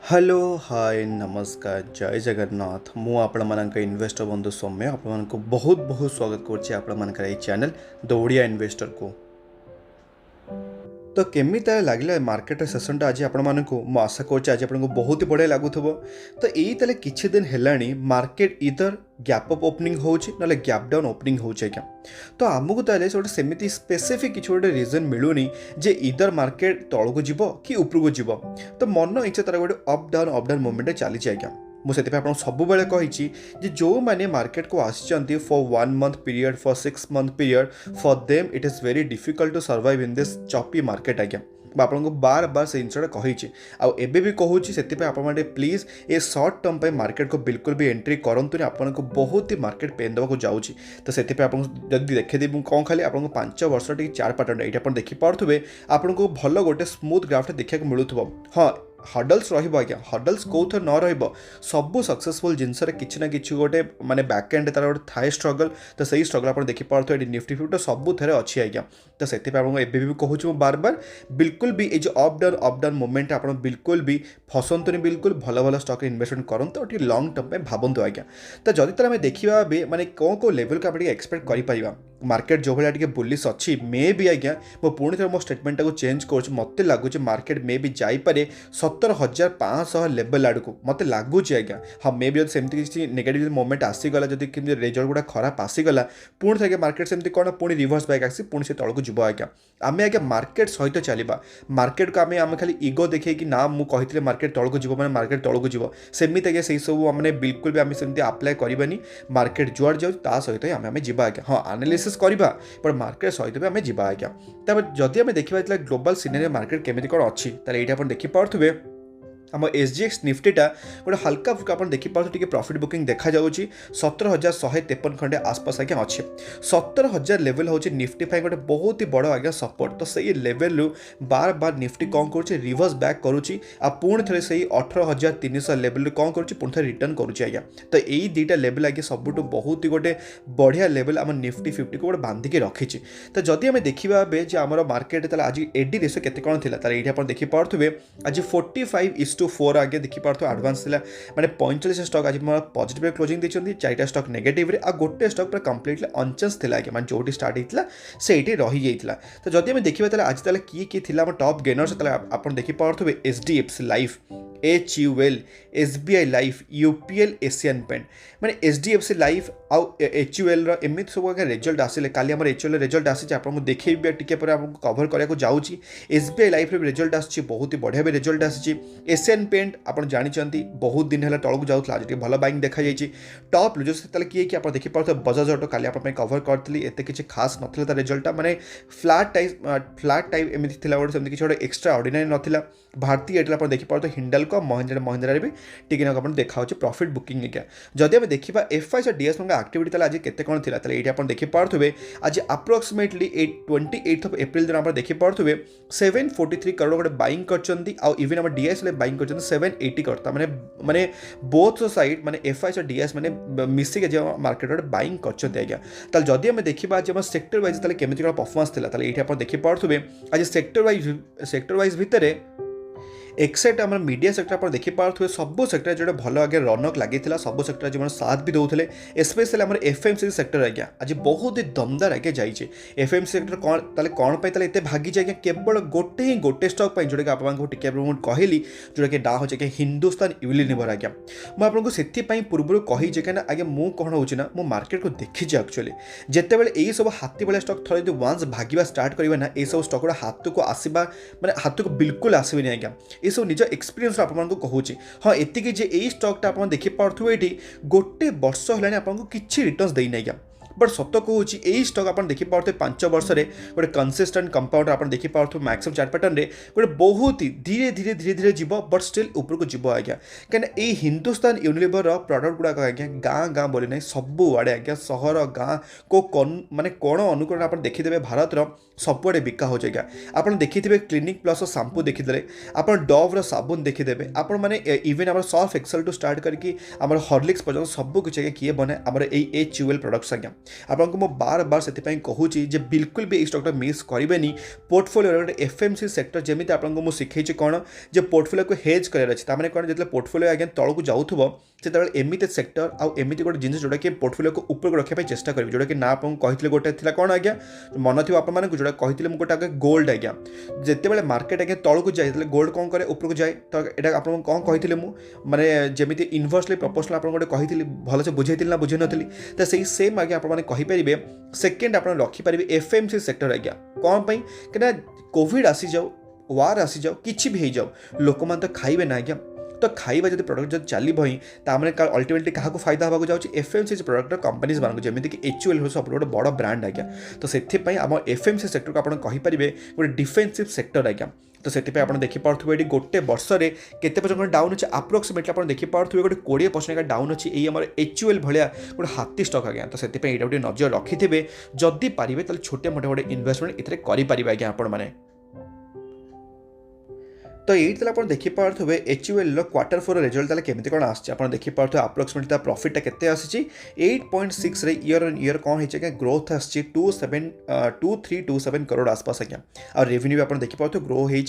Hello hi नमस्कार जय जगन्नाथ मु आपण मानक इन्वेस्टर बंधु सौम्य आपण बहुत बहुत स्वागत करछि आपण मानक ए चैनल द ओडिया इन्वेस्टर को। तो केमी लगे मार्केट सेसन आज आपण आशा कर आज आपको बहुत ही बढ़िया लगुव। तो यही तेल किछि दिन है मार्केट इधर गैप अप ओपनिंग होछि ना गैप डाउन ओपनिंग होछि क्या। तो आमको ताले गोटे सेमती स्पेसिफिक किछि गोटे रिजन मिलूनी जे इधर मार्केट तलू जीव कि उपरको जीव। तो मन इच्छा तार गोटे अप डाउन मूवमेंट चली आज्ञा। मुझे आपको सब कही जो मैंने मार्केट को आसी for 1 month period for 6 month period for them it is very difficult to survive in this choppy market आज्ञा। आपको बार बार से जिनसा कही आबे भी कहूँ से प्लीज ये सर्ट टर्म पर मार्केट को बिल्कुल भी एंट्री करूँ आपको बहुत ही मार्केट पेन देवाक जाऊँगी। तो से देखिदेवी कौन खाली आपको 5 वर्ष टी 4 पैटर्न ये आप देखिपे आपको भल गोटे स्मूथ ग्राफ देखा मिलूव। हाँ हडल्स रहा हडल्स कौथ न रबू सक्सेसफुल जिनस किसी ना कि गोटे माने बैक एंड तार गोटे थाए स्ट्रगल। तो सही स्ट्रगल आप देखिपे निफ्टी फिफ्टी सब थे अच्छी आज्ञा। तो से भी कहूँ बार बार बिल्कुल भी ये जो अप डाउन मूवमेंट आप बिल्कुल भी फसंतुनि बिल्कुल भल भल स्टक इन्वेस्टमेंट करूँ और लंग टर्म में भावतु आज्ञा। तो जदि तरह आम देखा माने कौ लेवल को आप एक्सपेक्ट कर मार्केट जो भाई बुलिश अच्छी मे भी आज्ञा मो पुणी थे मो स्टेटमेंट को चेंज कर मत लगुच मार्केट मे भी जापे 17,500 लेवल आड़ को मत लगुच आज्ञा। हाँ मे भी सेमती किसी नेगेटिव मोमेंट आसीगला जब रिजल्ट गुड़ा खराब आसीगला पुणी थे मार्केट सेमती कौन पुणी रिवर्स बैक आसी पुणी से तौक जीव आज्ञा। आम आज्ञा मार्केट सहित चलवा मार्केट को आम खाली इगो देखे कि ना मुझे मार्केट तौक जीव मैंने मार्केट तौक जीव सेमती आज्ञा से सब मैंने बिल्कुल भी आम सेमती अप्लाई करवानी। मार्केट जुआड़ जाऊँ सहित आम जीवा आज्ञा। हाँ एनालिसिस करवा पर मार्केट सहित भी आम जीवा आज्ञा। तब जदि आम देखा ग्लोबल सिनेरी मार्केट केमी कौन अच्छी ये आप देखिपे आम SGX निफ्टीटा गोटे हल्का फुल्का आप देखिए प्रॉफिट बुकिंग देखा जाऊँगी 17,153 खंडे आसपास आज्ञा अच्छे। 17,000 लेवल हूँ निफ्टी गोटे बहुत ही बड़ आज्ञा सपोर्ट। तो सही लेवल बार बार निफ्टी कौन कर रिवर्स बैक करुच्ची पुणी थे से 18,300 लेवल कौन कर रिटर्न करुच्ची आज्ञा। तो यही दुईटा लेवल आज्ञा सबुठ बहुत ही गोटे बढ़िया लेवल आम निफ्टी फिफ्टी को गोटे बांधिकी रखी। तो जदि आम देखा आम मार्केट आज एडी रेशियो केते कौन था ये आप देखिपे आज 45:4 आगे देखिपे आडभांस था माने 45 स्टक आज पॉजिटिव क्लोजिंग देखते 4टा स्टक नेगेटिव आ गोटे स्टक पूरा कम्प्लीटली अनचेंज था आगे माने जो स्टार्ट होता से रही जाता। तो जदि आम देखा आज किए किए टॉप गेनर्स आप देखिपे HDFC life HUL SBI life UPL Asian paint माने HDFC लाइफ आउ HUL एमती सब आगे रिजल्ट आसिले काली आम HUL रिजल्ट आसी आपको देखिए टी कभर करने जाऊँगी। SBI लाइफ रिजल्ट आसी बहुत ही बढ़िया भी रिजल्ट आसी। एशियन पेंट आप जानते बहुत दिन है तौक जाऊला आज भल बाइंग देखा जाए। टॉप लुजर्स किए कि आप देखिपे बजाज ऑटो काली आप कभर करी एत किसी खास ना रिजल्ट माने फ्लाट टाइप एमती गोटे किसी गोटे एक्सट्रा ऑर्डिनरी नाला। भारतीय एयरटेल आप देखिपे हिंडाल्को महिंद्रा भी टी आप देखा प्रॉफिट बुकिंग क्या। जदि आम देखा FIs और DIs एक्टिविटी आज केते कौन था ये आप देखिपे आज अप्रोक्सीमेटली 28 एप्रिल दिन आप देखिपे 743 करोड़ गोटे बाइंग कर इवन आम DIs बाइंग कर 780 करता माने माने बोथ साइड माने FIs और DIs माने मिसिक मार्केट गोटे बाइंग कर आज्ञा। ताल जदि आम देखा आज सेक्टर वाइज केमी परफॉर्मेंस था ये आप देखिपे आज सेक्टर वाइज भितर एक्सेट आम मीडिया सेक्टर आप देखिपे सब सेक्टर जो भल आगे रनक लगी सब सेक्टर जो साथ भी दौले स्पेशली आम FMCG सेक्टर आज्ञा आज बहुत ही दमदार आगे जाइए। FMCG सेक्टर कौन एत भागी आज्ञा केवल गोटे स्टक जोटा कि आपको टी कहली जोटा कि ना हो हिंदुस्तान यूनिलीवर आज्ञा। मुझे से पूर्व कही कहीं आगे मुझे कौन हो मो मार्केट को देखी एक्चुअली जिते बड़े यही सब हाथी भाया स्टक थोड़े वन्स भागवा स्टार्ट करवा ना ये सब स्टक गुड़ा हाथ को आसवा मैंने हाथ को बिल्कुल आसबे आज्ञा। ये सब निज एक्सपीरियंस आपको कहूँ। हाँ एतिकी जे यही स्टकटा आप देखिपे ये गोटे वर्ष है आपको किसी रिटर्न्स देना आज्ञा। बट सत कहूँ यही स्टक आप देखिपे 5 वर्ष में गोटे कंसिस्टेंट कंपाउंड आप देखिपे मैक्सिमम 4 पैटर्न में गोटे बहुत ही धीरे धीरे धीरे धीरे जीव बट स्टिल ऊपर को जीव आज्ञा। कहीं ये हिंदुस्तान यूनिलीवर प्रडक्ट गुड़ाक आज्ञा गाँ गाँ बोली ना सबुआड़े आज्ञा सहर गाँ को माने कौन अनुकूल आप देखीदे भारत सबुआड़े बिका हो जाएगा। आप देखिए क्लिनिक प्लस शैम्पू देखीदे आप डव साबुन देखीदे आप मैंने इवेन आम सर्फ एक्सेल टू स्टार्ट करके हॉर्लिक्स पर्यटन सब किसी किए बने आम HUL प्रोडक्ट्स आज्ञा। आपको मु बार बार से कहूँ जे बिल्कुल भी स्टॉक मिस करेंगे पोर्टफोलियो गोटे एफएमसी सेक्टर जमी आपको मुझे शिखी कौन जो पोर्टफोलियो को हेज करार अच्छे ताने कौन जो पोर्टफोलियो आगे तौक जाऊब से एमती सेक्टर आमती गोटे जिन जोटा कि पोर्टफोलियो को ऊपर को रखापी चेष्टा करेंगे जोटा कि ना आपको कही गोटे थी कौन आज्ञा मन थी आप जो कही गोटे आगे गोल्ड आज्ञा जिते मार्केट आगे तौक जाए गोल्ड कौन करे ऊपर को जाए तो यहाँ आपको कौन कही माने जमी इनवर्सली प्रपोजल आप गोटे कही भलसे बुझे ना बुझे नी तो सही सेम आगे आपरे सेकेंड आप रखिपारे एफएमसी सेक्टर आज्ञा कौन पाई कि कोविड आसी जाऊ वार आसी जाऊ किसी भी हो जाऊ लोक मैंने तो खाइबे ना आज्ञा तो खाइबा जो प्रडक्ट जो चलो ही ताने अल्टिमेटली क्या फायदा हाँ जाऊँगी एफएमसी प्रडक्ट कंपनीज मानक जमीन कि एचयूएल हूँ सब गोटे बड़ ब्रांड आज्ञा तो से आम एफएमसी सेक्टर को आप कहींपारे गोटे डिफेन्सिव सेक्टर आज्ञा तो से आप देखिपे ये गोटे वर्ष में केते डाउन अच्छे आप्रोक्सीमेटली आप देखिपे गोटे 20% डाउन अच्छी ये आम एचयूएल भाया गोटे हाथी स्टक आज्ञा तो से गोटे नजर रखिथे जदि पारे तो छोटे मोटे गोटे इन्वेस्टमेंट इतने करेंगे आज्ञा आपण तो ये आप देखिपे एचयूएल क्वार्टर 4 रिजल्ट केमी कौन आप देखिपे आप्रोक्सीमेटली प्रॉफिट केते आसी 8.6 ईयर ऑन ईयर कौन है ग्रोथ आसी 2327 करोड़ आसपास आज्ञा और रेवेन्यू भी आप देखिपे ग्रो हो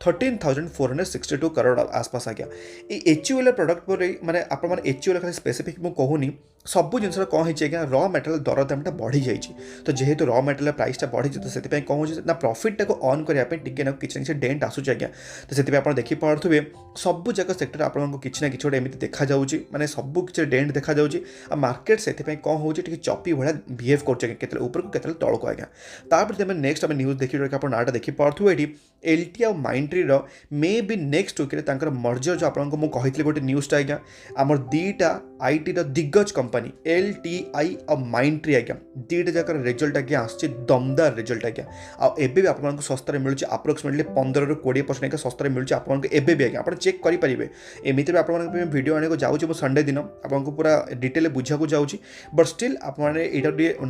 13,462 करोड़ आसपास आज्ञा ये एचयूएल प्रोडक्ट पर माने आप एचयूएल खाली स्पेसिफिक मुझे कहूनी सब जिन कौन है आज्ञा र मेटेरियल दर दामटा बढ़ी जाइए तो जेहेतु र मेटेरियल प्राइसटा बढ़ी तो से कौन हो ना प्रॉफिट को ऑन करने टिके ना किसी डेंट आसूँ आज्ञा तो से आप देखिपे सबू जाक सेक्टर आपको किसी ना कि गोटे एमती देखा माने सबू किसी डेंट देखा मार्केट से कौन हो चपी भाया बिहेव कर ऊपर को केतले तौक आज्ञा तापर नेक्स्ट आम न्यूज देखिए आप नाटा देखिपे ये एलटी आ Mindtree maybe next week merger जो आपको मुझे कही गोटे न्यूज़टा आज्ञा आमर दीटा आईटी दिग्गज कंपनी एलटीआई आ माइंट्री आज्ञा दीटा जाकर रिजल्ट आज्ञा आस दमदार रिजल्ट आज्ञा आबे भी आपको सस्तार मिलूँ आप्रोक्सीमेटली 15 ରୁ 20% सस्तार मिलूँ आपको एबे भी आज्ञा आप चेक करेंगे एमती आप वीडियो आने को जाऊँगी संडे दिन आपको पूरा डिटेल बुझा जाऊँगी बट स्टिल आपने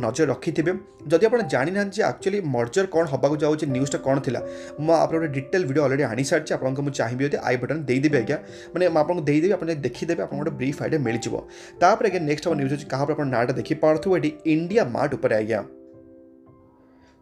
नजर रखिथे जदि आप जानी ना एक्चुअली मर्जर कौन हवा जाऊँगी न्यूज़टा कौन थी आप डिटेल वीडियो अलरेडी आनी सारी आपको मुझे चाहिए यदि आई बटन देदेवी आज्ञा मैंने आपको देदेवी आप देखीदेवे आप गोटे ब्रीफ आइडिया मिल जाए आगे नेक्स्ट हम न्यूज क्या आप नाटा देखिपे ये इंडिया मार्ट उपर आज्ञा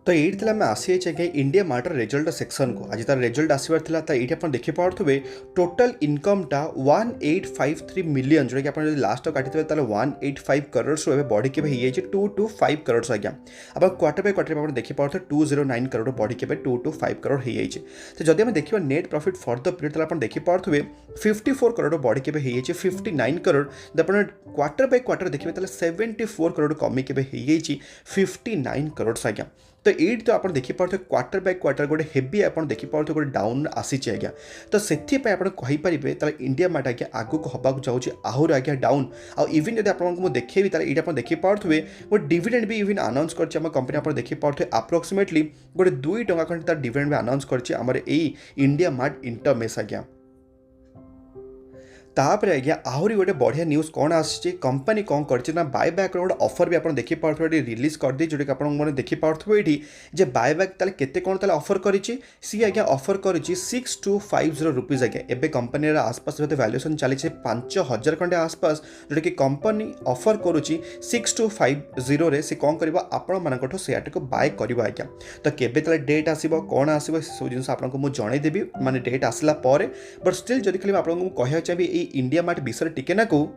तो ये आम आसी इंडिया मार्टर रिजल्ट सेक्शन को आज तार रिजल्ट आसबार था ये आप देखिपे टोटाल इनकमटा 1853 मिलियन जोटा कि आप लास्ट काटी 185 करोड़ से बढ़ी के 225 करोड़ आज्ञा अब क्वार्टर बाय क्वार्टर आप देखिपे 209 करोड़ बढ़ी के 225 करोड़ हो जाए तो जब हम देखा net profit for the period आप देखिपे 54 करोड़ बढ़ी के 59 करोड़ आप क्वार्टर बाय क्वार्टर देखिए 74 करोड़ कमी के 59 करोड़ आज्ञा तो ये तो आप देखिपे क्वार्टर बाय क्वार्टर गोटे हेवी आप देखिपे गोटे डाउन आसी आज्ञा तो से कहींपारे इंडिया मार्ट आज्ञा आगू को हवा जाऊँगी आहरी आज्ञा डाउन आवन जब आपको देखेबी ये आप देखिपे गोटे डिविडेंड भी इवन अनाउंस कर कंपनी आप देखिपे आप्रोक्सीमेटली गोटे 2 टंका खंड तार डिविडेंड भी अनाउंस कर इंडिया मार्ट इंटरमेस आज्ञा तापर आज्ञा आहरी गोटे बढ़िया न्यूज़ कौन आसी कंपनी कौन कर बायबैक गोटे ऑफर भी आप देखिपे रिलीज कर दी जोटा कि आप देखिपे ये बायबैक ताले केते कौन ताले ऑफर करी सी आज्ञा ऑफर करी 6250 रुपीज आज्ञा एबे कंपनी आसपास वैल्यूएशन चली 5000 खंडे आसपास जोटा कि कंपनी ऑफर करुच्ची 6250 रे से कौन कर आपण मानक शेयर को बाय कर आज्ञा तो केबे ताले डेट आसीबो कौन आसीबो सब जिन आपको मुझे जनईदेवी माने डेट आसला पर बट स्टिल जब खाली आपको कहना चाहिए इंडिया मार्ट विषय टिके ना को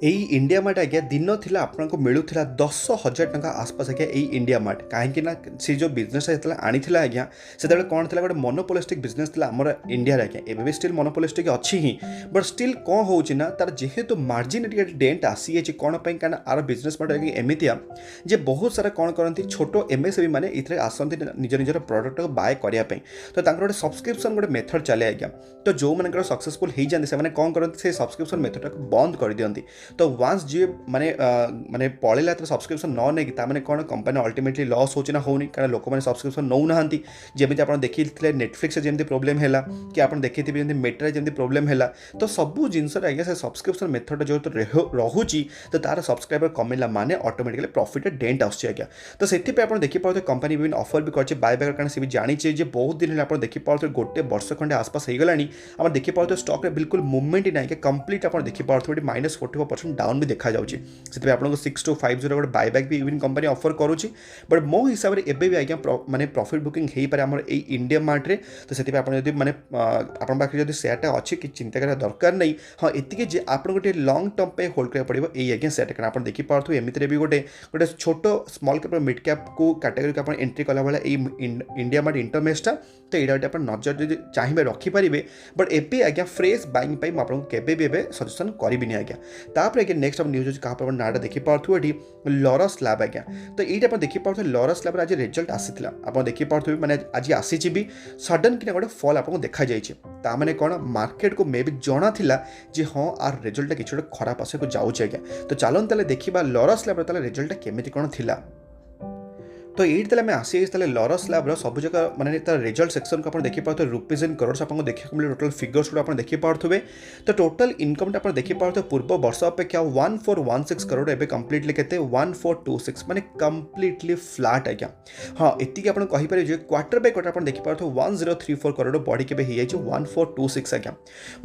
यही इंडिया मार्ट आज्ञा दिन थिला आपको मिलूला 10,000 टंका आसपास आज्ञा यही इंडिया मार्ट कहीं सी जो बिजनेस आनी आज्ञा से कौन थी गोटे मोनोपोलिस्टिक बिजनेस आमर इंडिया आज्ञा एवं भी स्टिल मोनोपोलिस्टिक अच्छी ही बट स्टिल कौन होना तार जेहेतु मार्जिन डेंट आसी कौन कहीं आर बिजनेस मॉडल एमतिया जे बहुत सारा कौन करती छोट एमएसएमई मैंने ये आसती निज निजर प्रोडक्ट को बाय करने तो गोटे सब्सक्रिप्शन गोटे मेथड चले आज्ञा तो जो मैंने सक्सेसफुल हो जाती से कौन करते से सब्सक्रिप्शन मेथड को बंद कर दिखती तो वन्स जी माने माने पड़ेला तो सब्सक्रिप्शन न नहीं ताने कौन कंपनी अल्टिमेटली लॉस हो होनी कारण लोक मैंने सब्सक्रिप्शन नौ ना जमी आप देखी नेटफ्लिक्स जमी प्रोब्लेम है कि आप देखी मेट्रा जमी प्रोब्लेम है तो सबू जिनस आज्ञा से सब्सक्रिप्शन मेथड जो रोचे तो तार सब्सक्राइबर कमिला माने ऑटोमेटिकली प्रॉफिट डेंट आज्ञा तो से देखिपे कंपनी भी ऑफर भी कर बायबैक कारण सी भी जानी बहुत दिन आप देखिपे गोटे वर्ष खंडे आसपास हो गलानी आम देखिपे स्टॉक बिल्कुल मूवमेंट ही ना कंप्लीट आप देखिपे -44% 30% डाउन भी देखा जाउची सेते आपनको 6250 गोटे बायबैक भी इवन कंपनी ऑफर करूची बट मो हिसाब रे एबे भी आज्ञा माने प्रॉफिट बुकिंग हेई पारे हमर ए इंडिया मार्ट रे तो सेते आपण जदी माने आपण पाखे जदी शेयरटा अछि कि चिंता करा दरकार नै हां एतिके जे आपण गोटे लॉन्ग टर्म पे होल्ड करा पड़िबो ए आज्ञा शेयर कारण आपण देखि पारथु एमितरे भी गोटे छोटो स्मॉल कैप मिड कैप को कैटेगरी को आपण एंट्री कला वाला ए इंडिया मार्ट इंटरमेस्टा तो एटा आपण नजर जदी चाहिबे रखि परिबे बट एपी आज्ञा फ्रेश बाइंग पाई आपण केबे भी एबे सजेशन करिबिनी आज्ञा तापर आज्ञा नेक्स्ट हम न्यूज कहा पर नाटा देखि पारथु एठी लॉरस लैब आज्ञा तो एटा आपण देखि पारथु लॉरस लैब आज रिजल्ट आसीतला आपण देखि पारथु माने आज आसीची भी सडन कि गोटे फॉल आपको देखा जाइए ता माने कोन मार्केट को मे भी जणा थिला जे हां आर रिजल्ट किछि खराब आसे को जाउछ आज्ञा तो चलन तले देखिबा लॉरस लैब तले रिजल्ट केमिति कोन थिला तो ये आम आसी लॉरस लैब सब जगह माने तार रिजल्ट सेक्शन को आप देखी पारे रुपीज इन करोड़ आपको देखा मिले टोटल फिगर्स को आप देखी पारे तो टोटल इनकम आप देखी पारे पूर्व वर्ष अपेक्षा 1416 करोड़ एवं कम्प्लीटली केते 1426 माने कम्प्लीटली फ्लाट आज्ञा हाँ एतिक आप कहीपर क्वार्टर बाय क्वार्टर आप देखी पारे 1034 करोड़ बढ़ी के 1426 आज्ञा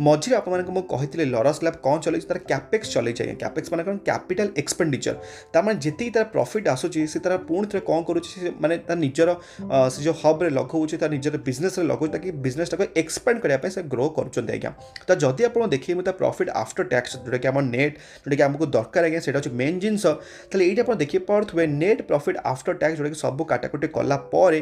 मझे आपको लॉरस लैब कौन चल तार कैपेक्स चल कैपेक्स माने कैपिटल एक्सपेंडिचर तार जी तार प्रॉफिट आसूची से तार पुणी थे कौन करूँ माने तार निजर से जो हब रे लगाउछि तार निजर बिजनेस रे लगाउछि ताकि बिजनेस टाको एक्सपेंड करया पे से ग्रो करचोंते आज्ञा तो जदि आपण देखिबे ता प्रॉफिट आफ्टर टैक्स जोटा कि हमर नेट जोटा कि हमको दरकार आज्ञा सेटा छु मेन जिंस तले एटा आपण देखि पारथुबे नेट प्रॉफिट आफ्टर टैक्स जोटा कि सब काटाकुटी कला परे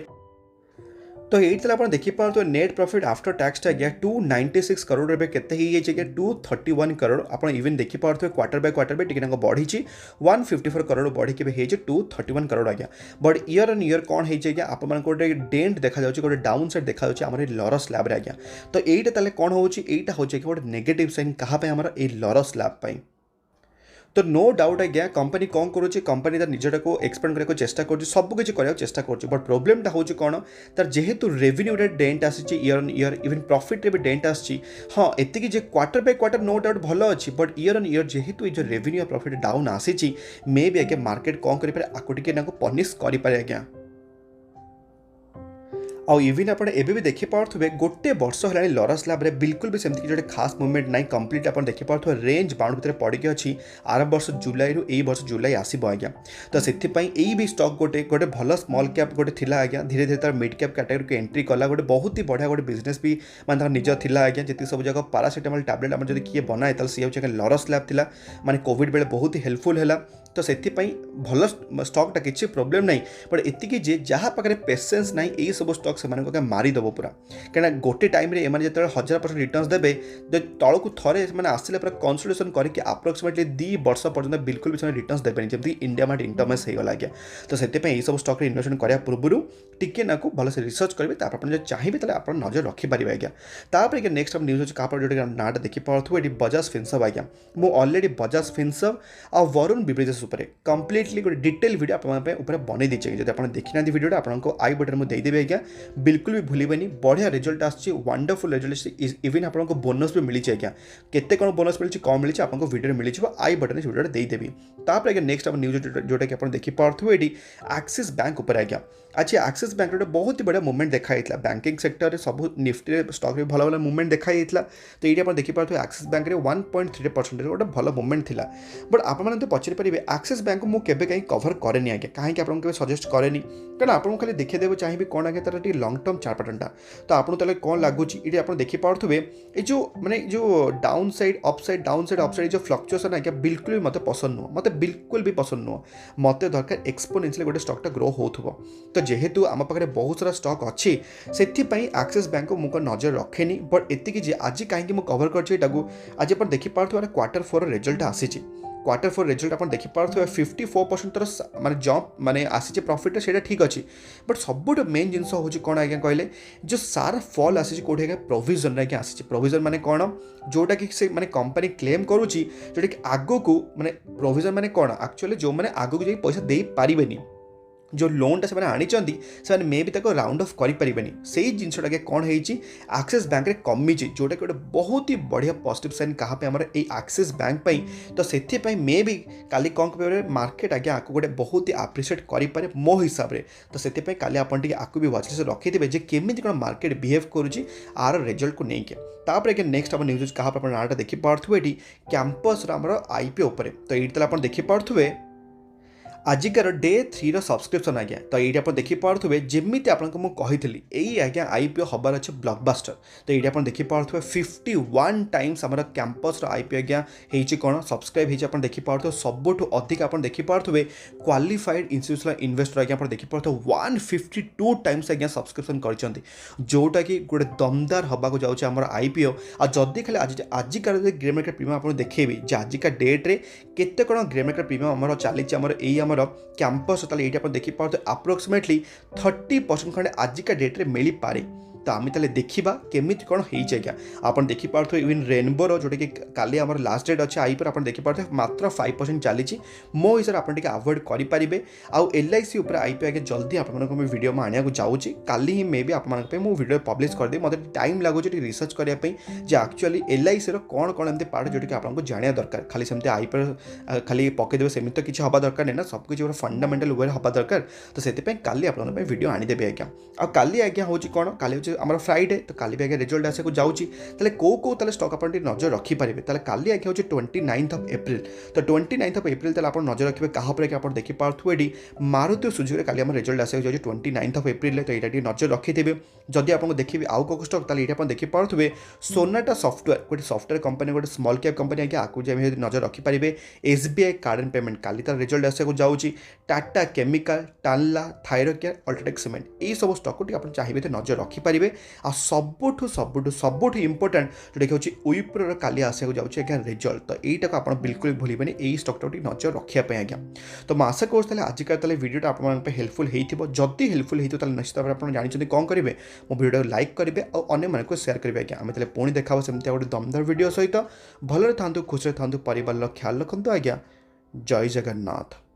तो ये आप देखी पारे तो नेट प्रॉफिट आफ्टर टैक्स आज्ञा 296 करोड़ एवं केते ही आज्ञा 231 करोड़ आप इवन देखी पारे क्वार्टर बाय क्वार्टर टिके बढ़ी 154 करोड़ बढ़ी के 231 करोड़ आज्ञा बट ईयर ऑन ईयर कौन है आप गोटे डेंट देखा जाउछि गोटे डाउन साइड देखा जाउछि हमर लॉरस लैब रे आज्ञा तो एटा ताले कौन होउछि एटा होउछि गोटे नेगेटिव साइन कहा पे हमर ए लॉरस लैब पई तो नो डाउट आज्ञा कंपनी कौन करुच्ची कंपनी तार निजटा को एक्सपेंड करने को चेष्टा कर सब किसी करने चेष्टा कर बट प्रोब्लेमटा हूँ कौन तार जेहेतु रेवेन्यू रे डेंट आसी year on year even profit रे भी डेंट आसी हाँ एतिकी जे quarter by quarter no doubt भल अच्छी बट ईयर ऑन ईयर जेहेतु ये रेवेन्यू प्रॉफिट डाउन आसी मे भी आज्ञा मार्केट कौन करें आपको टिके पनिश करें आज्ञा आउ इवन आप देखी पारे गोटे वर्ष है लॉरस लैब रे बिल्कुल भी सेमती जो खास मूवमेंट ना कंप्लीट आप देखी पारे रेंज बाउंड भितर पड़ी अच्छी आर वर्ष जुलाई रु ए वर्ष जुलाई आसब आज्ञा तो से भी स्टॉक गोटे गोटे भल स्मॉल कैप गोटे थिला आज्ञा धीरे धीरे तार मिड कैप कैटेगरी को एंट्री कला गोटे बहुत ही बढ़िया गोटे बिजनेस भी माने निज थिला आज्ञा जी सब जगह पारासीटामोल टैबलेट आम जब किए बनाए तो सी हूँ लॉरस लैब थिला माने कोविड बेले बहुत ही हेल्पफुल है तो से भल स्टॉकटा किसी प्रोब्लेम नहीं बट एतिकी जे जहाँ पाखे पेसेंस ना यही सब स्टॉक से मारिदेव पूरा कहीं गोटे टाइम रे एमाने जो 1000% रिटर्न्स देवे जो तौक थे आसिले पूरा कन्सल्टेशन करके आप्रोक्सीमेटली 2 वर्ष पर्यटन बिल्कुल भी रिटर्न्स देवे जमी इंडिया मार्ट इंटरमेस होगा आज्ञा तो से सब स्टॉक इन्वेस्टमेंट कराया पूर्व टिके ना भल से रिसर्च करेंगे जो चाहिए आप नजर रखिपारे आज्ञा तापर नेक्स्ट हम न्यूज क्या जो नाटा देखी पार्थु ये बजाज फिनसर्व आज्ञा मुझे ऑलरेडी बजाज फिनसर्व आ वरुण बेवरेजेस कंप्लीटली गोटे डिटेल वीडियो आप बनई देचे जब आप देखी ना वीडियो आपको आई बटन में देदेवी आज्ञा बिल्कुल भी भूलबेनी बढ़िया रिजल्ट आसी वंडरफुल रिजल्ट इवन आपको बोनस भी मिली आज्ञा केते कौन बोनस मिली कौन मिली आपको वीडियो मिली आई बटन वीडियो देदेवी तापर आज्ञा नेक्स्ट न्यूज जोटा कि आप देखी पार्थु ये एक्सिस बैंक उपर आज्ञा आज एक्सिस बैंक गोटे बहुत ही बढ़िया मुवमेंट देखाई बैंकिंग सेक्टर में सब निफ्टी स्टॉक में भल भल मुवमेंट देखाई तो ये आप देखी पार्थु एक्सिस बैंक में 1.3% गोटे भल मुवमेंट था बट आपने पचारि पारे एक्सिस बैंक को मुझे कहीं कवर कैनि आज्ञा कहीं आपको सजेस्ट कैनि कारण आपको खाली देखीदेव चाहिए कौन आज्ञा तार लंग टर्म चार्ट पैटर्नटा तो आपको कौन लगुच ये आप देखी पारे ये जो माने जो down side up side down side up side जो फ्लक्चुएसन आज्ञा बिल्कुल भी मत पसंद नुह मत बिल्कुल भी पसंद नुह मत दरकार एक्सपोनेंशियली गोटे स्टॉकटा ग्रो हो तो जेहेतु आम पाखे बहुत सारा स्टॉक अच्छी से एक्सिस बैंक को मुझे नजर रखेनी बट एतिकी आज कहीं मुझे कवर कर आज आप देखी पारे क्वार्टर 4 रिजल्ट आसी क्वार्टर 4 रिजल्ट आप देखी पारे 54% तर माने जंप माने आसी प्रॉफिट से ठीक अच्छी बट सबुठ मेन जिनस हूँ कौन आज्ञा कहले जो सारा फॉल आसी कौटे आज्ञा प्रोविजन आज्ञा आसी प्रोविजन माने कौन जोटा कि से माने कंपनी क्लेम करुच्ची जोटा कि आगो को माने प्रोविजन माने कौन एक्चुअली जो माने आगो को जाई पैसा दे पारिबेनी जो लोनटा से आनी से मे भी राउंड ऑफ करें से जिनटा कौन है एक्सिस बैंक रे कमी जोटा कि गोटे बहुत ही बढ़िया पॉजिटिव साइन कहाँ आम एक्सिस बैंक तो से मे भी काली कौन कह मार्केट आगे आपको गोटे बहुत ही आप्रिशिएट करें मो हिसाब से तो से आपड़ी आपको भी वाचलिस्ट रखिथे जे केमी कौन मार्केट बिहेव करुच्ची आर रिजल्ट को लेकिन तापर आगे नेक्स्ट आप न्यूज कहाँ पर नाटा देखिपे ये कैंपस आईपीओ तो ये आप देखिपे आजिकार डे 3 सब्सक्रिप्शन आज्ञा तो ये आप देखिपे जमी आपको कही यही आज्ञा आईपीओ हबार अच्छे ब्लॉकबस्टर तो ये आप देखिपे 51 टाइम्स आम कैंपस आईपीओ आज्ञा हो कौन सब्सक्राइब हो देखिपे सबुठ अधिक आप देखिपे क्वालिफाइड इंस्टीट्यूशनल इन्वेस्टर आज्ञा आप देखिपे 152 टाइम्स आज्ञा सब्सक्रिप्शन कर जोटा कि गोटे दमदार हवा जाऊँच आम आईपीओ आदि खाली आजिकार ग्रे मार्केट प्रीमियम आपको देखेबी आजिका डेट्रे केते कौन ग्रे मार्केट प्रीमियम आम चली आमर कैंपस ये आप देखिपे अप्रोक्सीमेटली 30% खंडे आजिका डेट्रे मिल पारे तो आम ताले देखा केमी कौन होगा आप देखिपे इवन रेनबोर जोटा कि काली आम लास्ट डेट अच्छे आई पर आप देखिपे मात्र 5% चली मो हिसाब से आप आभोड करेंगे आउ LIC आईपी आगे जल्दी आप वीडियो में आने जाऊँगी काली ही मे भी आप वीडियो पब्लिश करदे मत टाइम लगुच रिसर्च करने एक्चुअली LIC कौन कौन एमती पार्ट जोटा कि आपको जाना दरकार खाली सेमती आई पर खाली पकईदेवे सेमती तो किसी हवा दरकार नहीं ना सब किसी फंडामेंटल वे हवा दरकार तो से काली आप वीडियो आनीदेवी आज्ञा आली आज्ञा हूँ कौन काली आम फ्राइडे तो काली भी आगे रिजल्ट आसको जाऊँगी कौ स्टक आप नजर रखिपारे काली आगे हूँ 29 एप्रिल तो 29 एप्रिल आप नजर रखिए क्या आप देखिपे मारुति सुजुकी काली आम रिजल्ट आसको जाऊँगी 29 एप्रिल तो ये नजर रखिथे जदि आपको देखिए आउ कौ स्टक ये आप देखिपे सोनाटा सॉफ्टवेयर गोटे सॉफ्टवेयर कंपनी गोटे स्मॉल कैप कंपनी आगे आपको नजर रखिपारे SBI कार्ड एंड पेमेंट काली तार रिजल्ट आसको जाऊँगी टाटा केमिकल टानला थायरोकेयर अल्ट्राटेक सीमेंट यही सब स्टक को आप चाहिए तो नजर रखिपारे आ सबुठ इंपोर्टेंट जोटा कि हूँ विप्रो काली आसको जाऊँगी आज्ञा रिजल्ट तो यहीटा आप बिल्कुल भूलें यही स्टक नजर रखापी आज्ञा तो मैं आशा करूँ आजिका वीडियोटा आप हेल्पफुल हो जदि हेल्पफुल हो निश्चित भाव आप जानते कौन करेंगे मो वीडियो लाइक करेंगे और अन्य मानक शेयर करेंगे आज्ञा आम पुणी देखा सेमती गोटे दमदार वीडियो सहित भलरे था खुशी था परिवार ख्याल रखु आज्ञा जय जगन्नाथ।